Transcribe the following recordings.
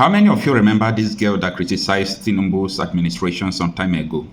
How many of you remember this girl that criticized Tinubu's administration some time ago?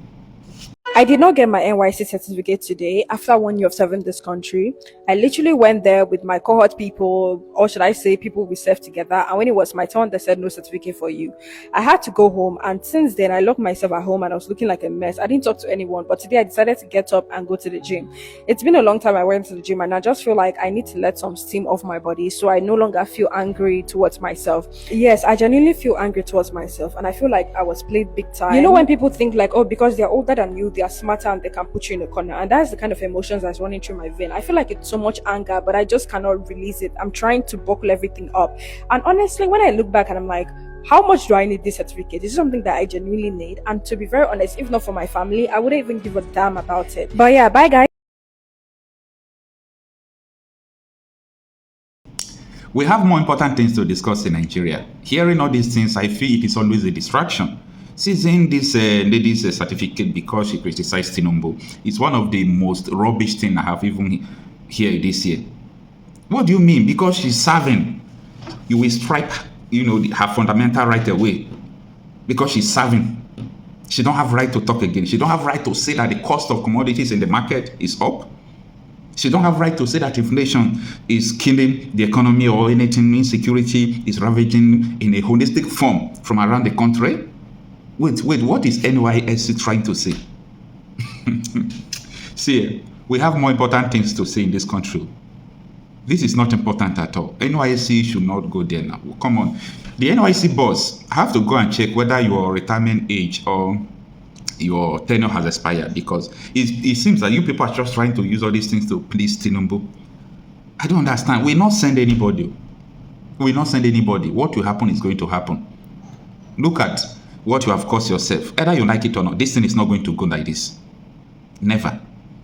I did not get my NYSC certificate today after 1 year of serving this country. I literally went there with my cohort people, or should I say, people we served together. And when it was my turn, they said no certificate for you. I had to go home, and since then, I locked myself at home and I was looking like a mess. I didn't talk to anyone, but today I decided to get up and go to the gym. It's been a long time I went to the gym, and I just feel like I need to let some steam off my body so I no longer feel angry towards myself. Yes, I genuinely feel angry towards myself, and I feel like I was played big time. You know, when people think like, oh, because they're older than you, they are smarter and they can put you in a corner, and that's the kind of emotions that's running through my vein. I feel like it's so much anger, but I just cannot release it. I'm trying to buckle everything up, and honestly, when I look back and I'm like, how much do I need this certificate? This is something that I genuinely need, and to be very honest, if not for my family, I wouldn't even give a damn about it. But yeah, bye guys. We have more important things to discuss in Nigeria. Hearing all these things, I feel it is always a distraction. Seizing this lady's certificate because she criticized Tinubu is one of the most rubbish things I have even heard this year. What do you mean? Because she's serving, you will strike, her fundamental right away. Because she's serving, she don't have right to talk again. She don't have right to say that the cost of commodities in the market is up. She don't have right to say that inflation is killing the economy or anything. Insecurity is ravaging in a holistic form from around the country. Wait, what is NYSC trying to say? See, we have more important things to say in this country. This is not important at all. NYSC should not go there now. Come on. The NYSC boss have to go and check whether your retirement age or your tenure has expired, because it seems that you people are just trying to use all these things to please Tinubu. I don't understand. We'll not send anybody. We'll not send anybody. What will happen is going to happen. Look at what you have caused yourself. Either you like it or not, this thing is not going to go like this. Never.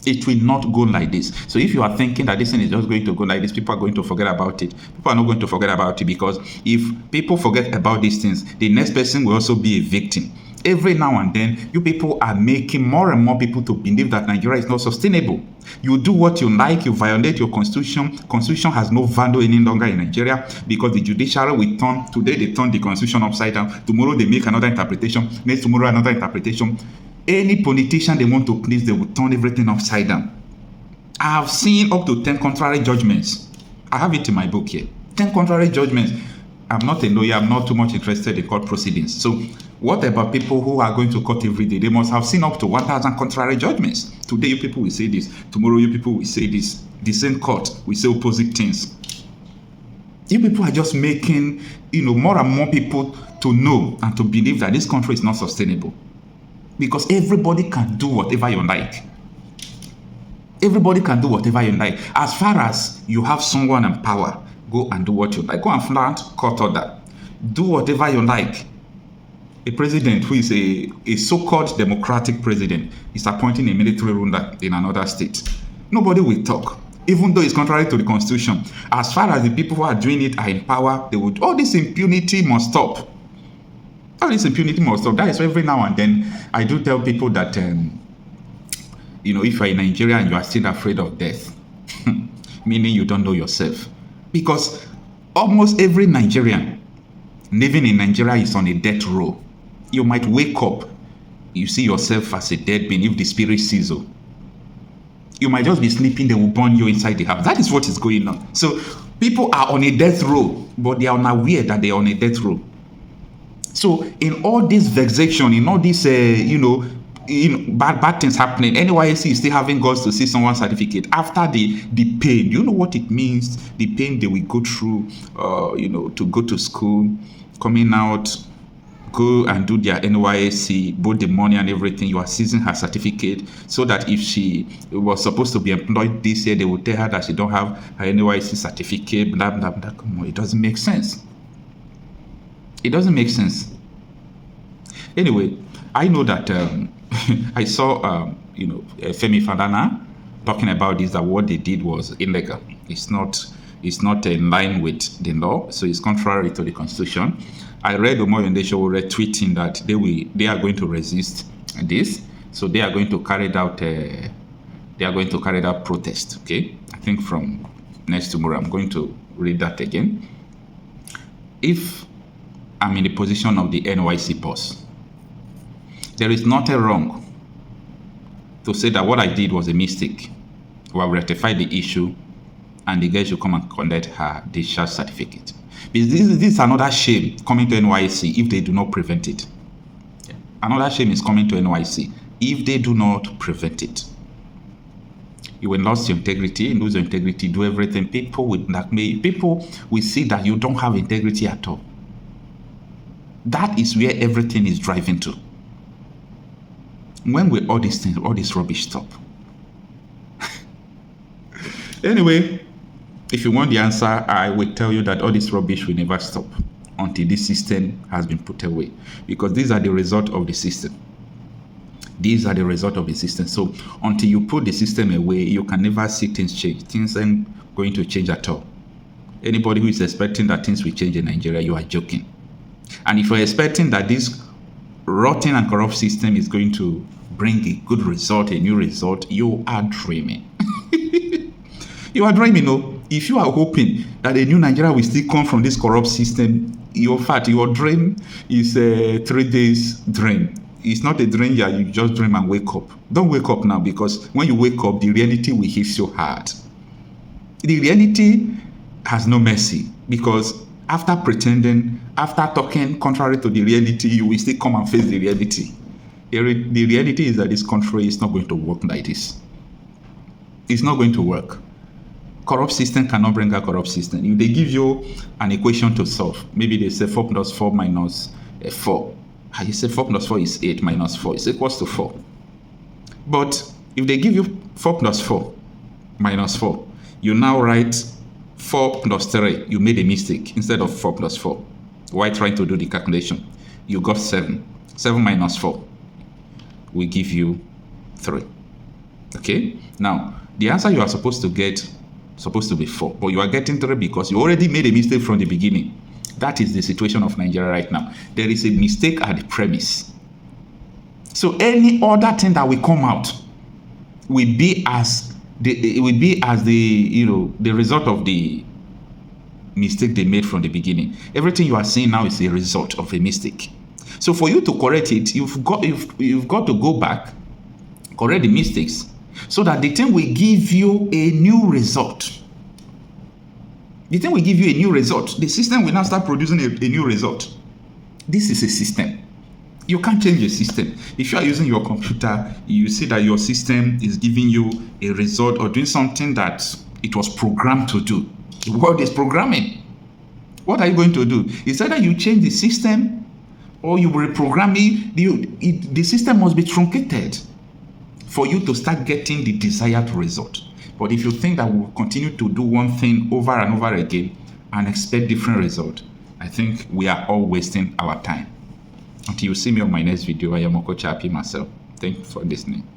It will not go like this. So if you are thinking that this thing is just going to go like this, people are going to forget about it. People are not going to forget about it, because if people forget about these things, the next person will also be a victim. Every now and then, you people are making more and more people to believe that Nigeria is not sustainable. You do what you like, you violate your constitution. Constitution has no value any longer in Nigeria, because the judiciary will turn, today they turn the constitution upside down, tomorrow they make another interpretation, next tomorrow another interpretation. Any politician they want to please, they will turn everything upside down. I have seen up to 10 contrary judgments. I have it in my book here. 10 contrary judgments. I'm not a lawyer, I'm not too much interested in court proceedings. So what about people who are going to court every day? They must have seen up to 1,000 contrary judgments. Today you people will say this, tomorrow you people will say this. The same court will say opposite things. You people are just making, more and more people to know and to believe that this country is not sustainable. Because everybody can do whatever you like. Everybody can do whatever you like. As far as you have someone in power, go and do what you like. Go and flaunt court order. Do whatever you like. A president who is a so-called democratic president is appointing a military ruler in another state. Nobody will talk, even though it's contrary to the constitution. As far as the people who are doing it are in power, they would. All this impunity must stop. All this impunity must stop. That is why every now and then I do tell people that, if you're in Nigeria and you are still afraid of death, meaning you don't know yourself. Because almost every Nigerian living in Nigeria is on a death row. You might wake up, you see yourself as a dead being if the spirit sees you. You might just be sleeping, they will burn you inside the house. That is what is going on. So people are on a death row, but they are unaware that they are on a death row. So in all this vexation, in all this, bad things happening, NYSC is still having guts to see someone's certificate after the pain. You know what it means? The pain they will go through, to go to school, coming out, go and do their NYSC, both the money and everything. You are seizing her certificate so that if she was supposed to be employed this year, they will tell her that she don't have her NYSC certificate, blah, blah, blah. Come on, it doesn't make sense. It doesn't make sense. Anyway, I know that I saw, Femi Falana talking about this, that what they did was illegal. It's not in line with the law, so it's contrary to the constitution. I read Omoyende Sowore tweeting that they are going to resist this, so they are going to carry out protest. Okay, I think from next tomorrow I'm going to read that again. If I'm in the position of the NYSC boss. There is nothing wrong to say that what I did was a mistake. We have rectified the issue, and the girl should come and collect her discharge certificate. This is another shame coming to NYSC if they do not prevent it. Another shame is coming to NYSC if they do not prevent it. You will lose your integrity, lose your integrity, do everything. People will see that you don't have integrity at all. That is where everything is driving to. When will all these things, all this rubbish stop? Anyway, if you want the answer, I will tell you that all this rubbish will never stop until this system has been put away. Because these are the result of the system. These are the result of the system. So until you put the system away, you can never see things change. Things aren't going to change at all. Anybody who is expecting that things will change in Nigeria, you are joking. And if you're expecting that this rotten and corrupt system is going to bring a good result, a new result, you are dreaming. You are dreaming, no? If you are hoping that a new Nigeria will still come from this corrupt system, your dream is a 3 days dream. It's not a dream, you just dream and wake up. Don't wake up now, because when you wake up, the reality will hit so hard. The reality has no mercy, because after pretending, after talking contrary to the reality, you will still come and face the reality. The reality is that this country is not going to work like this. It's not going to work. Corrupt system cannot bring a corrupt system. If they give you an equation to solve, maybe they say 4 plus 4 minus 4. You say 4 plus 4 is 8 minus 4 is equals to 4. But if they give you 4 plus 4 minus 4, you now write 4 plus 3. You made a mistake. Instead of 4 plus 4, while trying to do the calculation, you got 7. 7 minus 4 will give you 3. Okay? Now, the answer you are supposed to get supposed to be 4, but you are getting 3 because you already made a mistake from the beginning. That is the situation of Nigeria right now. There is a mistake at the premise. So any other thing that will come out will be as the result of the mistake they made from the beginning. Everything you are seeing now is a result of a mistake. So for you to correct it, you've got to go back, correct the mistakes, so that the thing will give you a new result. The thing will give you a new result. The system will now start producing a new result. This is a system. You can't change a system. If you are using your computer, you see that your system is giving you a result or doing something that it was programmed to do. The world is programming. What are you going to do? It's either you change the system or you reprogram it. The system must be truncated for you to start getting the desired result. But if you think that we'll continue to do one thing over and over again and expect different results, I think we are all wasting our time. Until you see me on my next video, I am Okocha Happy myself. Thank you for listening.